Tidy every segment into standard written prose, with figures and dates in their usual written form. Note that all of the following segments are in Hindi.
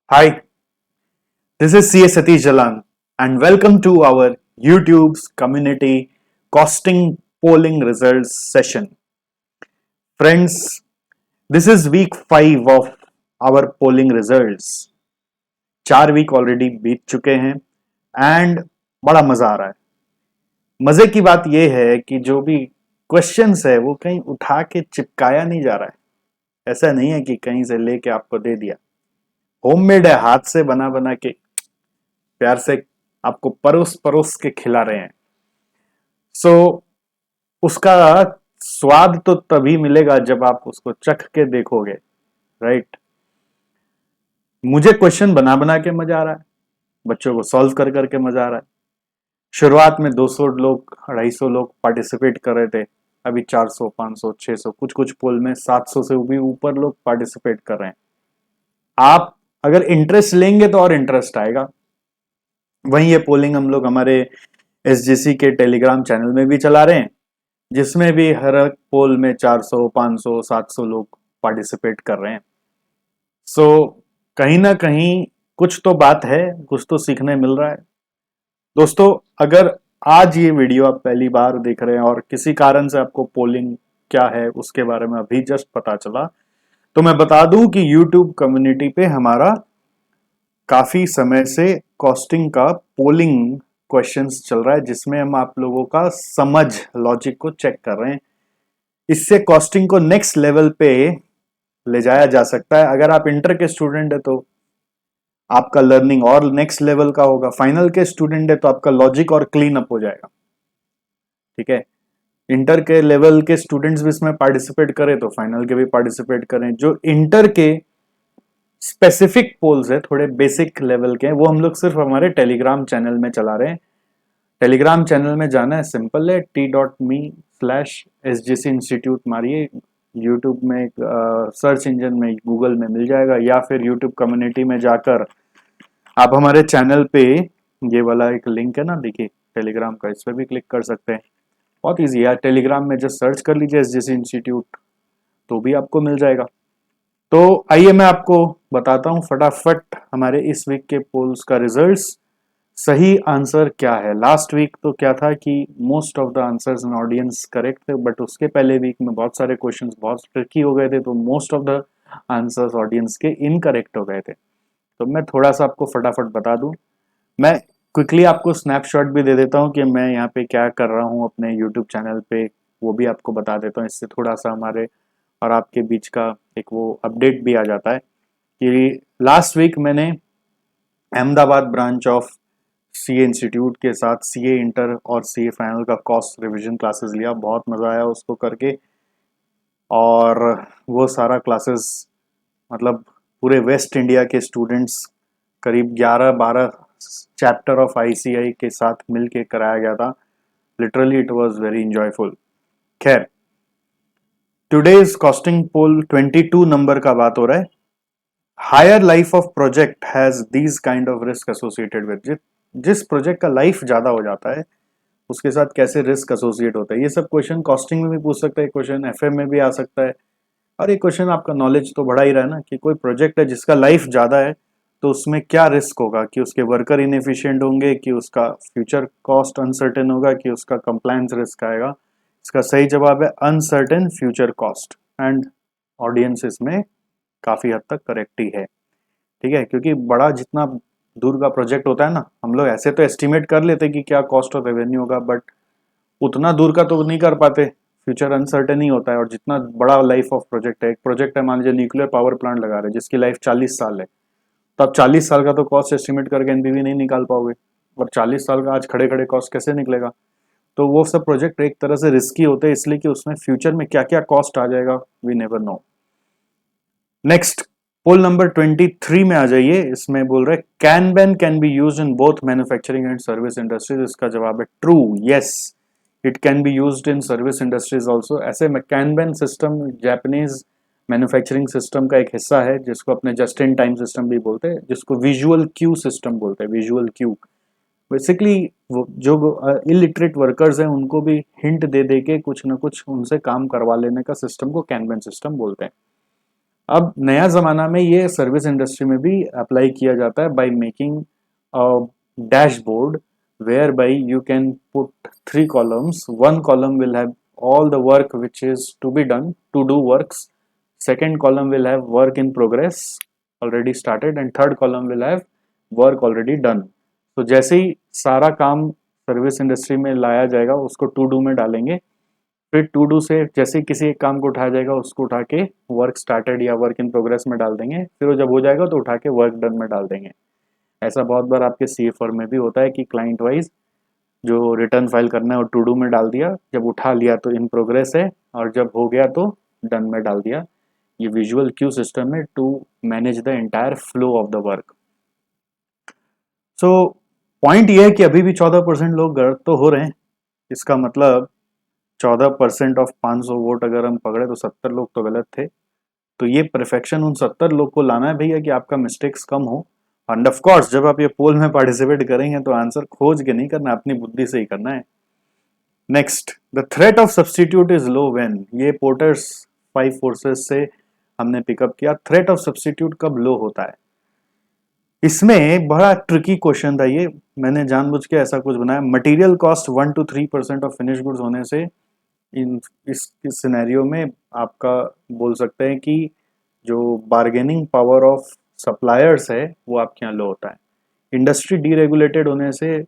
Hi, this is CA Satish Jalan and welcome to our YouTube's community costing polling results session. Friends, this is week 5 of our polling results. 4 week already बीत चुके हैं एंड बड़ा मजा आ रहा है। मजे की बात यह है कि जो भी क्वेश्चंस है वो कहीं उठा के चिपकाया नहीं जा रहा है। ऐसा नहीं है कि कहीं से लेके आपको दे दिया। होममेड है, हाथ से बना बना के प्यार से आपको परोस परोस के खिला रहे हैं। सो उसका स्वाद तो तभी मिलेगा जब आप उसको चख के देखोगे, राइट। मुझे क्वेश्चन बना बना के मजा आ रहा है, बच्चों को सॉल्व कर करके मजा आ रहा है। शुरुआत में 200 लोग 250 लोग पार्टिसिपेट कर रहे थे, अभी 400 500 600 कुछ कुछ पोल में 700 से भी ऊपर लोग पार्टिसिपेट कर रहे हैं। आप अगर इंटरेस्ट लेंगे तो और इंटरेस्ट आएगा। वहीं ये पोलिंग हम लोग हमारे एसजीसी के टेलीग्राम चैनल में भी चला रहे हैं, जिसमें भी हर पोल में 400 500 700 लोग पार्टिसिपेट कर रहे हैं। सो कहीं ना कहीं कुछ तो बात है, कुछ तो सीखने मिल रहा है। दोस्तों, अगर आज ये वीडियो आप पहली बार देख रहे हैं और किसी कारण से आपको पोलिंग क्या है उसके बारे में अभी जस्ट पता चला, तो मैं बता दूं कि YouTube कम्युनिटी पे हमारा काफी समय से कॉस्टिंग का पोलिंग क्वेश्चंस चल रहा है, जिसमें हम आप लोगों का समझ लॉजिक को चेक कर रहे हैं। इससे कॉस्टिंग को नेक्स्ट लेवल पे ले जाया जा सकता है। अगर आप इंटर के स्टूडेंट है तो आपका लर्निंग और नेक्स्ट लेवल का होगा। फाइनल के स्टूडेंट है तो आपका लॉजिक और क्लीन अप हो जाएगा। ठीक है, इंटर के लेवल के स्टूडेंट्स भी इसमें पार्टिसिपेट करें तो फाइनल के भी पार्टिसिपेट करें। जो इंटर के स्पेसिफिक पोल्स है, थोड़े बेसिक लेवल के हैं, वो हम लोग सिर्फ हमारे टेलीग्राम चैनल में चला रहे हैं। टेलीग्राम चैनल में जाना है, सिंपल है, t.me/sgc इंस्टीट्यूट मारिए। यूट्यूब में सर्च इंजन में गूगल में मिल जाएगा, या फिर यूट्यूब कम्युनिटी में जाकर आप हमारे चैनल पे ये वाला एक लिंक है ना, देखिए टेलीग्राम का, इस पर भी क्लिक कर सकते हैं। बहुत ईजी है, टेलीग्राम में जस्ट सर्च कर लीजिए एसजीसी इंस्टीट्यूट, तो भी आपको मिल जाएगा। तो आइए मैं आपको बताता हूँ फटाफट हमारे इस वीक के पोल्स का रिजल्ट्स। सही आंसर क्या है? लास्ट वीक तो क्या था कि most of the answers in audience correct थे, बट उसके पहले वीक में बहुत सारे क्वेश्चंस बहुत ट्रिकी हो गए थे, तो most of the answers audience के इनकरेक्ट हो गए थे। तो मैं थोड़ा सा आपको फटाफट बता दूं। मैं क्विकली आपको स्नैपशॉट भी दे देता हूं कि मैं यहाँ पे क्या कर रहा हूँ अपने यूट्यूब चैनल पे, वो भी आपको बता देता हूँ। इससे थोड़ा सा हमारे और आपके बीच का एक वो अपडेट भी आ जाता है कि लास्ट वीक मैंने Ahmedabad branch of CA institute के साथ सीए इंटर और सीए फाइनल का कॉस्ट रिवीजन क्लासेस लिया। बहुत मज़ा आया उसको करके, और वो सारा क्लासेस मतलब पूरे वेस्ट इंडिया के स्टूडेंट्स, करीब 11-12 चैप्टर ऑफ आईसीआई के साथ मिल के कराया गया था। Literally it was very enjoyable. खैर, टुडेज कॉस्टिंग पोल 22 नंबर का बात हो रहा है। Higher life of project has these kind of risk associated with. जिस प्रोजेक्ट का लाइफ ज्यादा हो जाता है उसके साथ कैसे रिस्क एसोसिएट होता है, ये सब क्वेश्चन कॉस्टिंग में भी पूछ सकता है, क्वेश्चन एफएम में भी आ सकता है। और ये क्वेश्चन आपका नॉलेज तो बढ़ा ही रहा है ना, कि कोई प्रोजेक्ट है जिसका लाइफ ज्यादा है तो उसमें क्या रिस्क होगा, कि उसके वर्कर इनएफिशिएंट होंगे, कि उसका फ्यूचर कॉस्ट अनसर्टेन होगा, कि उसका कंप्लायंस रिस्क आएगा। इसका सही जवाब है uncertain future cost, and audience इसमें काफी हद तक करेक्ट ही है। ठीक है, क्योंकि बड़ा जितना दूर का प्रोजेक्ट होता है ना, हम लोग ऐसे तो एस्टिमेट कर लेते कि क्या कॉस्ट ऑफ रेवेन्यू होगा, बट उतना दूर का तो नहीं कर पाते, फ्यूचर अनसर्टेन ही होता है। और जितना बड़ा लाइफ ऑफ प्रोजेक्ट है, एक प्रोजेक्ट है मान लीजिए न्यूक्लियर पावर प्लांट लगा रहे हैं जिसकी लाइफ 40 साल है, तो आप 40 साल का तो कॉस्ट एस्टिमेट करके एनपीवी नहीं निकाल पाओगे, और 40 साल का आज खड़े खड़े कॉस्ट कैसे निकलेगा। तो वो सब प्रोजेक्ट एक तरह से रिस्की होते हैं, इसलिए कि उसमें फ्यूचर में क्या क्या कॉस्ट आ जाएगा we never know. Next, poll number 23 में आ जाइए। इसमें बोल रहे kanban can be use in both manufacturing and service industries. इसका जवाब है true, yes, it can be used in service industries also. ऐसे में kanban system Japanese manufacturing system का एक हिस्सा है, जिसको अपने जस्ट इन टाइम सिस्टम भी बोलते हैं, जिसको विजुअल क्यू सिस्टम बोलते हैं, विजुअल क्यू। बेसिकली वो जो इलिटरेट वर्कर्स हैं उनको भी हिंट दे दे के कुछ ना कुछ उनसे काम करवा लेने का सिस्टम को कैनबैन सिस्टम बोलते हैं। अब नया जमाना में ये सर्विस इंडस्ट्री में भी अप्लाई किया जाता है by making a dashboard whereby you can put 3 columns. One column will have all the work which is to be done, to do works. Second column will have work in progress already started, and third column will have work already done. तो जैसे ही सारा काम सर्विस इंडस्ट्री में लाया जाएगा उसको टू डू में डालेंगे, फिर टू डू से जैसे किसी एक काम को उठाया जाएगा उसको उठा के वर्क स्टार्टेड या वर्क इन प्रोग्रेस में डाल देंगे, फिर वो जब हो जाएगा तो उठा के वर्क डन में डाल देंगे। ऐसा बहुत बार आपके सी फर्म में भी होता है कि क्लाइंट वाइज जो रिटर्न फाइल करना है वो टू डू में डाल दिया, जब उठा लिया तो इन प्रोग्रेस है, और जब हो गया तो डन में डाल दिया। ये विजुअल क्यू सिस्टम है to manage the entire flow of the work. So point ये है कि अभी भी 14% लोग गलत तो हो रहे हैं। इसका मतलब 14% ऑफ 500 वोट अगर हम पकड़े तो 70 लोग तो गलत थे। तो ये परफेक्शन उन 70 लोग को लाना है भैया कि आपका मिस्टेक्स कम हो। एंड ऑफ कोर्स जब आप ये पोल में पार्टिसिपेट करेंगे तो आंसर खोज के नहीं करना, अपनी बुद्धि से ही करना है। Next, the threat of substitute is low when. ये पोर्टर्स 5 फोर्सेस से हमने पिकअप किया। थ्रेट ऑफ सब्स्टिट्यूट कब लो होता है? इसमें बड़ा ट्रिकी क्वेश्चन था ये, मैंने जानबूझ के ऐसा कुछ बनाया। Material cost 1 to 3% of finish goods होने से इस सिनेरियो में आपका बोल सकते हैं कि जो बार्गेनिंग पावर ऑफ सप्लायर्स है वो आपके यहाँ लो होता है। इंडस्ट्री डीरेगुलेटेड होने से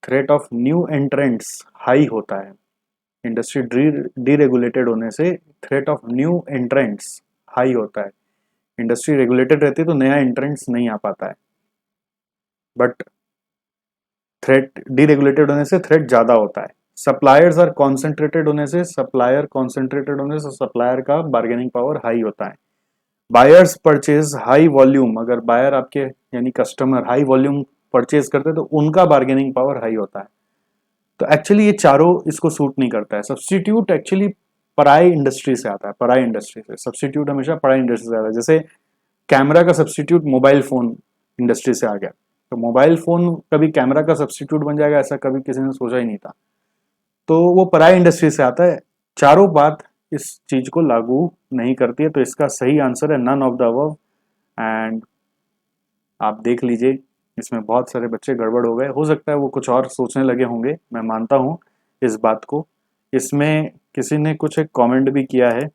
threat of new entrants high होता है। इंडस्ट्री डीरेगुलेटेड होने से threat of new entrants high होता है। इंडस्ट्री रेगुलेटेड रहती है तो नया एंट्रेंट्स नहीं आ पाता है, बट थ्रेट डीरेगुलेटेड होने से थ्रेट ज्यादा होता है। सप्लायर्स आर कॉन्सेंट्रेटेड होने से सप्लायर का बार्गेनिंग पावर हाई होता है। बायर्स परचेज हाई वॉल्यूम, अगर बायर आपके यानी कस्टमर हाई वॉल्यूम परचेज करते हैं तो उनका बार्गेनिंग पावर हाई होता है। तो एक्चुअली ये चारों इसको सूट नहीं करता है। सब्स्टिट्यूट एक्चुअली पराई इंडस्ट्री से आता है, पराई इंडस्ट्री से। सब्स्टिट्यूट हमेशा पराई इंडस्ट्री से आता है। जैसे कैमरा का सब्स्टिट्यूट मोबाइल फोन इंडस्ट्री से आ गया, तो मोबाइल फोन कभी कैमरा का सब्स्टिट्यूट बन जाएगा ऐसा कभी किसी ने सोचा ही नहीं था। तो वो पराई इंडस्ट्री से आता है। चारों बात इस चीज को लागू नहीं करती है, तो इसका सही आंसर है none of the above. And आप देख लीजिए इसमें बहुत सारे बच्चे गड़बड़ हो गए, हो सकता है वो कुछ और सोचने लगे होंगे, मैं मानता हूँ इस बात को। इसमें किसी ने कुछ एक कमेंट भी किया है,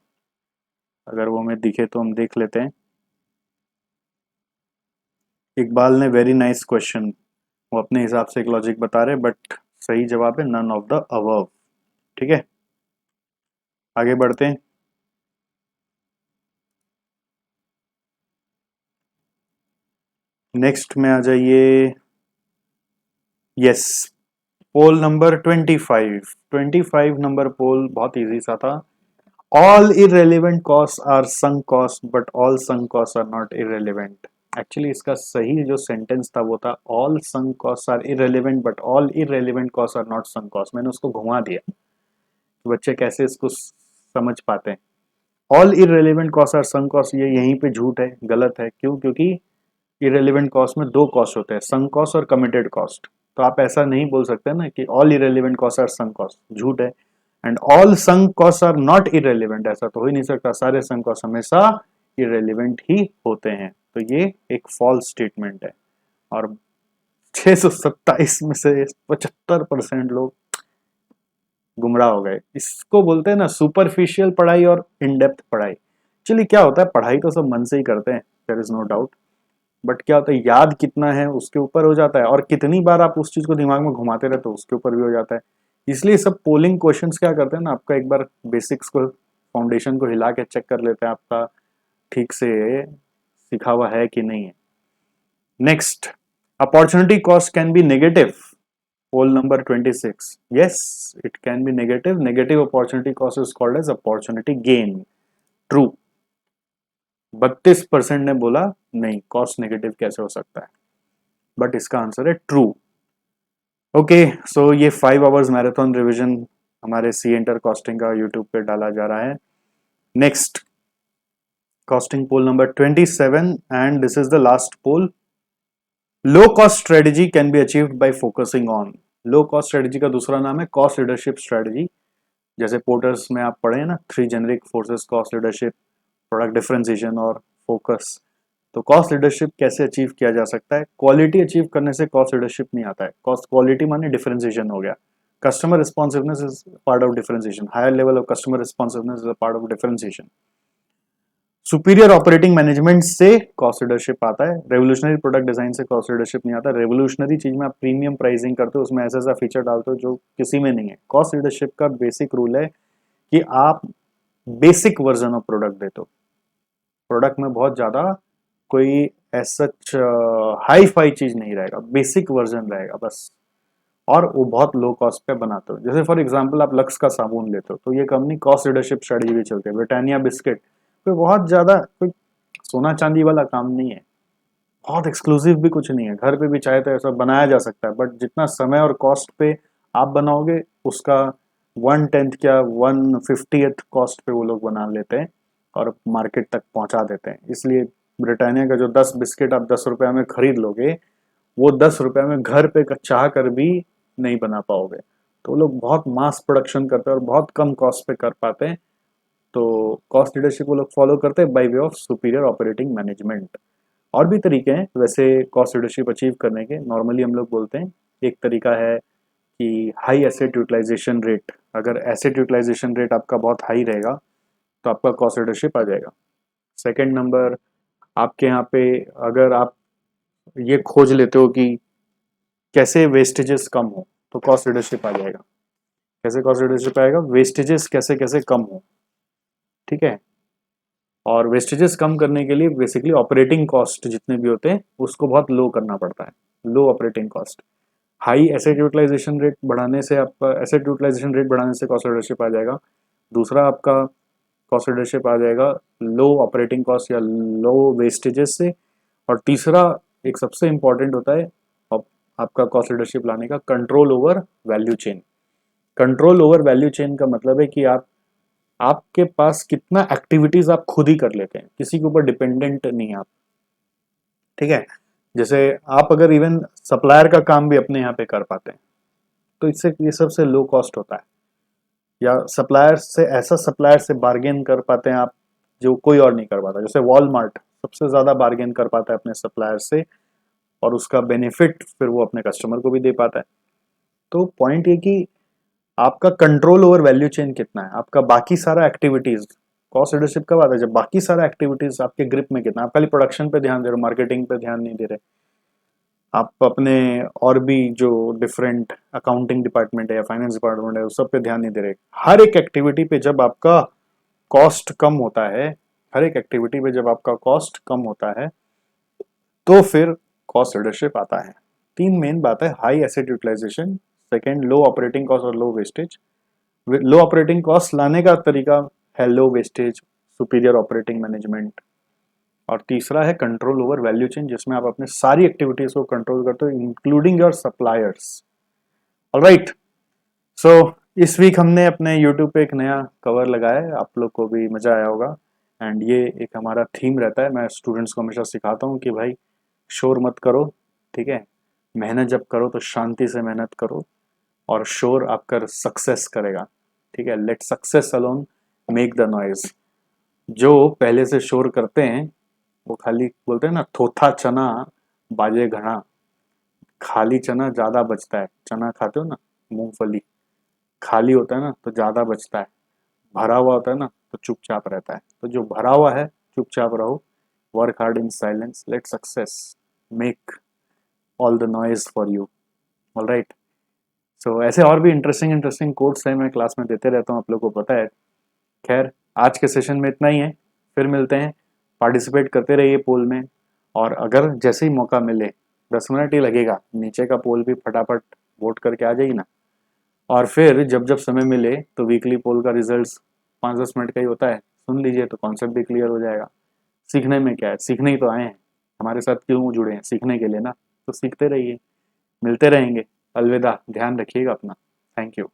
अगर वो हमें दिखे तो हम देख लेते हैं। इकबाल ने वेरी नाइस क्वेश्चन, वो अपने हिसाब से एक लॉजिक बता रहे, बट सही जवाब है नन ऑफ द अबव। ठीक है, आगे बढ़ते हैं। नेक्स्ट में आ जाइए। Yes, poll number 25 number poll बहुत इजी सा था। All irrelevant cost are sunk cost but all sunk cost are not irrelevant. Actually इसका सही जो सेंटेंस था वो था all sunk cost are irrelevant but all irrelevant cost are not sunk cost. मैंने उसको घुमा दिया, बच्चे कैसे इसको समझ पाते हैं। All irrelevant cost are sunk cost, ये यहीं पे झूठ है, गलत है। क्यों? क्योंकि इररेलेवेंट कॉस्ट में दो कॉस्ट होते हैं, संक कॉस्ट और कमिटेड कॉस्ट। तो आप ऐसा नहीं बोल सकते ना कि all irrelevant cost are sunk cost, झूठ है। And all sunk cost are not irrelevant, ऐसा तो हो ही नहीं सकता। सारे संक कॉस्ट हमेशा इररेलेवेंट ही होते हैं। तो ये एक फॉल्स स्टेटमेंट है। और 627 में से 75% लोग गुमराह हो गए। इसको बोलते हैं ना सुपरफिशियल पढ़ाई और इन डेप्थ पढ़ाई। चलिए क्या होता है, पढ़ाई तो सब मन से ही करते हैं, there is no doubt, but क्या होता है याद कितना है उसके ऊपर हो जाता है, और कितनी बार आप उस चीज को दिमाग में घुमाते रहते हो उसके ऊपर भी हो जाता है। इसलिए सब पोलिंग क्वेश्चंस क्या करते हैं ना, आपका एक बार बेसिक्स को, फाउंडेशन को हिला के चेक कर लेते हैं आपका ठीक से सीखा हुआ है कि नहीं है। Next, opportunity cost can be negative. Poll number 26, yes, it can be negative. Negative opportunity cost is called as opportunity gain. True. 32% ने बोला नहीं, कॉस्ट नेगेटिव कैसे हो सकता है, बट इसका आंसर है ट्रू। ओके, सो ये 5 आवर्स मैराथन रिवीजन हमारे सी एंटर कॉस्टिंग का यूट्यूब पे डाला जा रहा है। Next, costing poll number 27 and this is the last poll. Low cost strategy can be achieved by focusing on. Low cost strategy का दूसरा नाम है कॉस्ट लीडरशिप स्ट्रेटेजी। जैसे पोर्टर्स में आप पढ़े ना, 3 generic forces, cost leadership, product differentiation और फोकस। तो कॉस्ट लीडरशिप कैसे अचीव किया जा सकता है? क्वालिटी अचीव करने से कॉस्ट लीडरशिप नहीं आता है। कॉस्ट क्वालिटी माने डिफरेंशिएशन हो गया। Customer responsiveness is part of differentiation. Higher level of customer responsiveness is a part of differentiation. Superior operating management से कॉस्ट लीडरशिप आता है। रेवोल्यूशनरी प्रोडक्ट डिजाइन से कॉस्ट लीडरशिप नहीं आता। रेवोल्यूशनरी चीज में आप प्रीमियम प्राइसिंग करते हो, उसमें ऐसा ऐसा फीचर डालते हो जो किसी में नहीं है। कॉस्ट लीडरशिप का बेसिक रूल है कि आप बेसिक वर्जन ऑफ प्रोडक्ट देते हो। प्रोडक्ट में बहुत ज्यादा कोई ऐसा हाई फाई चीज नहीं रहेगा, बेसिक वर्जन रहेगा बस, और वो बहुत लो कॉस्ट पे बनाते हो। जैसे फॉर एग्जांपल आप लक्स का साबुन लेते हो, तो ये कंपनी कॉस्ट लीडरशिप स्ट्रेटजी भी चलती है। ब्रिटानिया बिस्किट कोई बहुत ज्यादा कोई सोना चांदी वाला काम नहीं है, बहुत एक्सक्लूसिव भी कुछ नहीं है, घर पे भी चाहे तो ऐसा बनाया जा सकता है, बट जितना समय और कॉस्ट पे आप बनाओगे उसका 1/10 क्या 1/50 कॉस्ट पे वो लोग बना लेते हैं और मार्केट तक पहुंचा देते हैं। इसलिए ब्रिटानिया का जो 10 बिस्किट आप 10 रुपया में खरीद लोगे, वो 10 रुपया में घर पे चाह कर भी नहीं बना पाओगे। तो वो लोग बहुत मास प्रोडक्शन करते हैं और बहुत कम कॉस्ट पे कर पाते हैं। तो कॉस्ट लीडरशिप वो लोग फॉलो करते हैं by way of superior operating management. और भी तरीके हैं वैसे कॉस्ट लीडरशिप अचीव करने के। नॉर्मली हम लोग बोलते हैं एक तरीका है कि हाई एसेट यूटिलाइजेशन रेट। अगर एसेट यूटिलाइजेशन रेट आपका बहुत हाई रहेगा तो आपका कॉस्ट लीडरशिप आ जाएगा। सेकंड नंबर, आपके यहाँ पे अगर आप ये खोज लेते हो कि कैसे वेस्टेजेस कम हो, तो कॉस्ट लीडरशिप आ जाएगा। कैसे कॉस्ट लीडरशिप आएगा? वेस्टेजेस कैसे कैसे कम हो, ठीक है। और वेस्टेजेस कम करने के लिए बेसिकली ऑपरेटिंग कॉस्ट जितने भी होते हैं उसको बहुत लो करना पड़ता है, low operating cost. High asset utilization rate बढ़ाने से आपका एसेट यूटिलाइजेशन रेट बढ़ाने से कॉस्ट लीडरशिप आ जाएगा। दूसरा आपका कॉस्ट लीडरशिप आ जाएगा लो ऑपरेटिंग कॉस्ट या लो वेस्टेजेस से। और तीसरा एक सबसे इंपॉर्टेंट होता है आपका कॉस्ट लीडरशिप लाने का, control over value chain. Control over value chain का मतलब है कि आपके पास कितना एक्टिविटीज आप खुद ही कर लेते हैं, किसी के ऊपर डिपेंडेंट नहीं आप, ठीक है। जैसे आप अगर इवन सप्लायर का काम भी अपने यहाँ पे कर पाते हैं तो इससे ये सबसे लो कॉस्ट होता है। या सप्लायर से ऐसा सप्लायर से बार्गेन कर पाते हैं आप जो कोई और नहीं कर पाता। जैसे वॉलमार्ट सबसे ज्यादा बार्गेन कर पाता है अपने सप्लायर से, और उसका बेनिफिट फिर वो अपने कस्टमर को भी दे पाता है। तो पॉइंट ये कि आपका कंट्रोल ओवर वैल्यू चेन कितना है, आपका बाकी सारा एक्टिविटीज। कॉस्ट लीडरशिप कब आता है? जब बाकी सारा एक्टिविटीज आपके ग्रिप में कितना, आप खाली प्रोडक्शन पे ध्यान दे रहे हो, मार्केटिंग पे ध्यान नहीं दे रहे, आप अपने और भी जो डिफरेंट अकाउंटिंग डिपार्टमेंट है या फाइनेंस डिपार्टमेंट है उस सब पे ध्यान नहीं दे रहे। हर एक एक्टिविटी पे जब आपका कॉस्ट कम होता है, हर एक एक्टिविटी पे जब आपका कॉस्ट कम होता है तो फिर कॉस्ट लीडरशिप आता है। तीन मेन बात है, हाई एसेट यूटिलाइजेशन, सेकेंड लो ऑपरेटिंग कॉस्ट और लो वेस्टेज। लो ऑपरेटिंग कॉस्ट लाने का तरीका है लो वेस्टेज, सुपीरियर ऑपरेटिंग मैनेजमेंट। और तीसरा है कंट्रोल ओवर वैल्यू चेन, जिसमें आप अपने सारी एक्टिविटीज को कंट्रोल करते हो इंक्लूडिंग योर सप्लायर्स। ऑलराइट, सो इस वीक हमने अपने यूट्यूब पे एक नया कवर लगाया है, आप लोग को भी मजा आया होगा। एंड ये एक हमारा थीम रहता है, मैं स्टूडेंट्स को हमेशा सिखाता हूँ कि भाई शोर मत करो, ठीक है। मेहनत जब करो तो शांति से मेहनत करो, और शोर आपका सक्सेस करेगा, ठीक है। Let success alone make the noise. जो पहले से शोर करते हैं वो खाली बोलते हैं ना, थोथा चना बाजे घना। खाली चना ज्यादा बचता है, चना खाते हो ना, मूंगफली खाली होता है ना तो ज्यादा बचता है, भरा हुआ होता है ना तो चुपचाप रहता है। तो जो भरा हुआ है चुपचाप रहो, work hard in silence, let success make all the noise for you. Alright, so ऐसे और भी इंटरेस्टिंग इंटरेस्टिंग कोर्स है, मैं क्लास में देते रहता हूँ, आप लोगों को पता है। खैर आज के सेशन में इतना ही है, फिर मिलते हैं। पार्टिसिपेट करते रहिए पोल में, और अगर जैसे ही मौका मिले, 10 मिनट ही लगेगा, नीचे का पोल भी फटाफट वोट करके आ जाइए ना। और फिर जब जब समय मिले तो वीकली पोल का रिजल्ट्स 5-10 मिनट का ही होता है, सुन लीजिए तो कॉन्सेप्ट भी क्लियर हो जाएगा। सीखने में क्या है, सीखने ही तो आए हैं, हमारे साथ क्यों जुड़े हैं? सीखने के लिए ना, तो सीखते रहिए, मिलते रहेंगे। अलविदा, ध्यान रखिएगा अपना। Thank you.